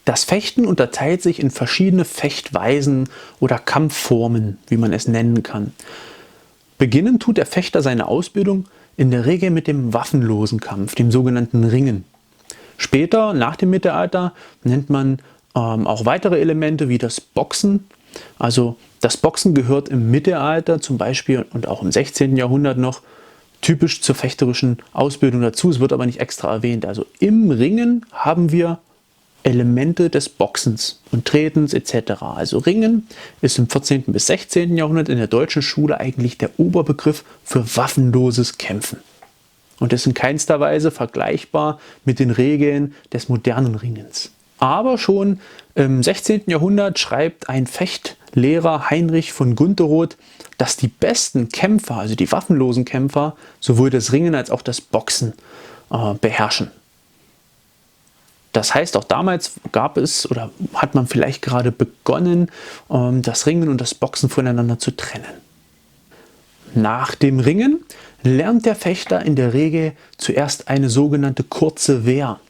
Das Fechten unterteilt sich in verschiedene Fechtweisen oder Kampfformen, wie man es nennen kann. Beginnen tut der Fechter seine Ausbildung in der Regel mit dem waffenlosen Kampf, dem sogenannten Ringen. Später, nach dem Mittelalter, nennt man auch weitere Elemente wie das Boxen. Also das Boxen gehört im Mittelalter zum Beispiel und auch im 16. Jahrhundert noch typisch zur fechterischen Ausbildung dazu. Es wird aber nicht extra erwähnt. Also im Ringen haben wir Elemente des Boxens und Tretens etc. Also Ringen ist im 14. bis 16. Jahrhundert in der deutschen Schule eigentlich der Oberbegriff für waffenloses Kämpfen. Und ist in keinster Weise vergleichbar mit den Regeln des modernen Ringens. Aber schon im 16. Jahrhundert schreibt ein Fechtlehrer Heinrich von Gunterroth, dass die besten Kämpfer, also die waffenlosen Kämpfer, sowohl das Ringen als auch das Boxen beherrschen. Das heißt, auch damals gab es oder hat man vielleicht gerade begonnen, das Ringen und das Boxen voneinander zu trennen. Nach dem Ringen lernt der Fechter in der Regel zuerst eine sogenannte kurze Wehr.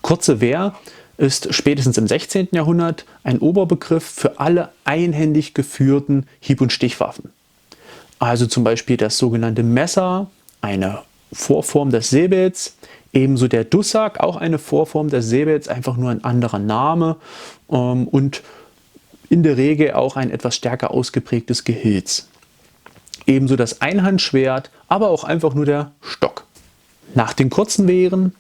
Kurze Wehr ist spätestens im 16. Jahrhundert ein Oberbegriff für alle einhändig geführten Hieb- und Stichwaffen. Also zum Beispiel das sogenannte Messer, eine Vorform des Säbels, ebenso der Dussak, auch eine Vorform des Säbels, einfach nur ein anderer Name und in der Regel auch ein etwas stärker ausgeprägtes Gehilz. Ebenso das Einhandschwert, aber auch einfach nur der Stock. Nach den kurzen Wehren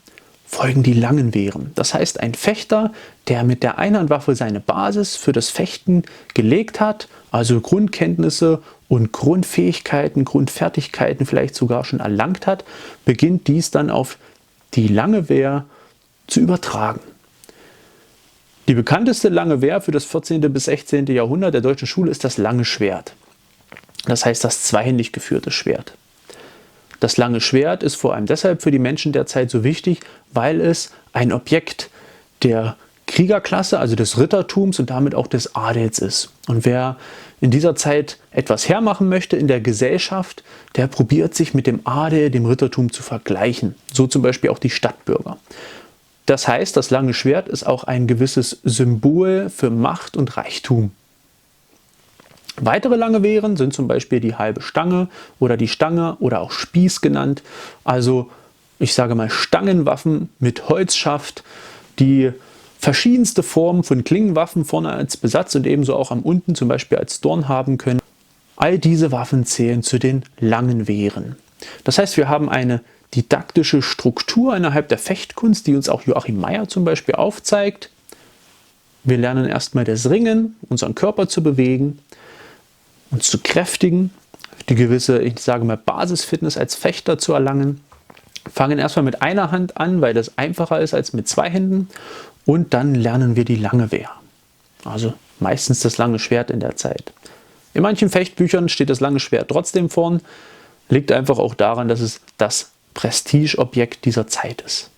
folgen die langen Wehren. Das heißt, ein Fechter, der mit der Einhandwaffe seine Basis für das Fechten gelegt hat, also Grundkenntnisse und Grundfähigkeiten, Grundfertigkeiten vielleicht sogar schon erlangt hat, beginnt dies dann auf die lange Wehr zu übertragen. Die bekannteste lange Wehr für das 14. bis 16. Jahrhundert der deutschen Schule ist das lange Schwert. Das heißt das zweihändig geführte Schwert. Das lange Schwert ist vor allem deshalb für die Menschen der Zeit so wichtig, weil es ein Objekt der Kriegerklasse, also des Rittertums und damit auch des Adels ist. Und wer in dieser Zeit etwas hermachen möchte in der Gesellschaft, der probiert sich mit dem Adel, dem Rittertum zu vergleichen. So zum Beispiel auch die Stadtbürger. Das heißt, das lange Schwert ist auch ein gewisses Symbol für Macht und Reichtum. Weitere lange Wehren sind zum Beispiel die halbe Stange oder die Stange oder auch Spieß genannt. Also ich sage mal Stangenwaffen mit Holzschaft, die verschiedenste Formen von Klingenwaffen vorne als Besatz und ebenso auch am unten zum Beispiel als Dorn haben können. All diese Waffen zählen zu den langen Wehren. Das heißt, wir haben eine didaktische Struktur innerhalb der Fechtkunst, die uns auch Joachim Meyer zum Beispiel aufzeigt. Wir lernen erstmal das Ringen, unseren Körper zu bewegen, uns zu kräftigen, die gewisse, ich sage mal, Basisfitness als Fechter zu erlangen. Fangen erstmal mit einer Hand an, weil das einfacher ist als mit zwei Händen. Und dann lernen wir die lange Wehr. Also meistens das lange Schwert in der Zeit. In manchen Fechtbüchern steht das lange Schwert trotzdem vorn. Liegt einfach auch daran, dass es das Prestigeobjekt dieser Zeit ist.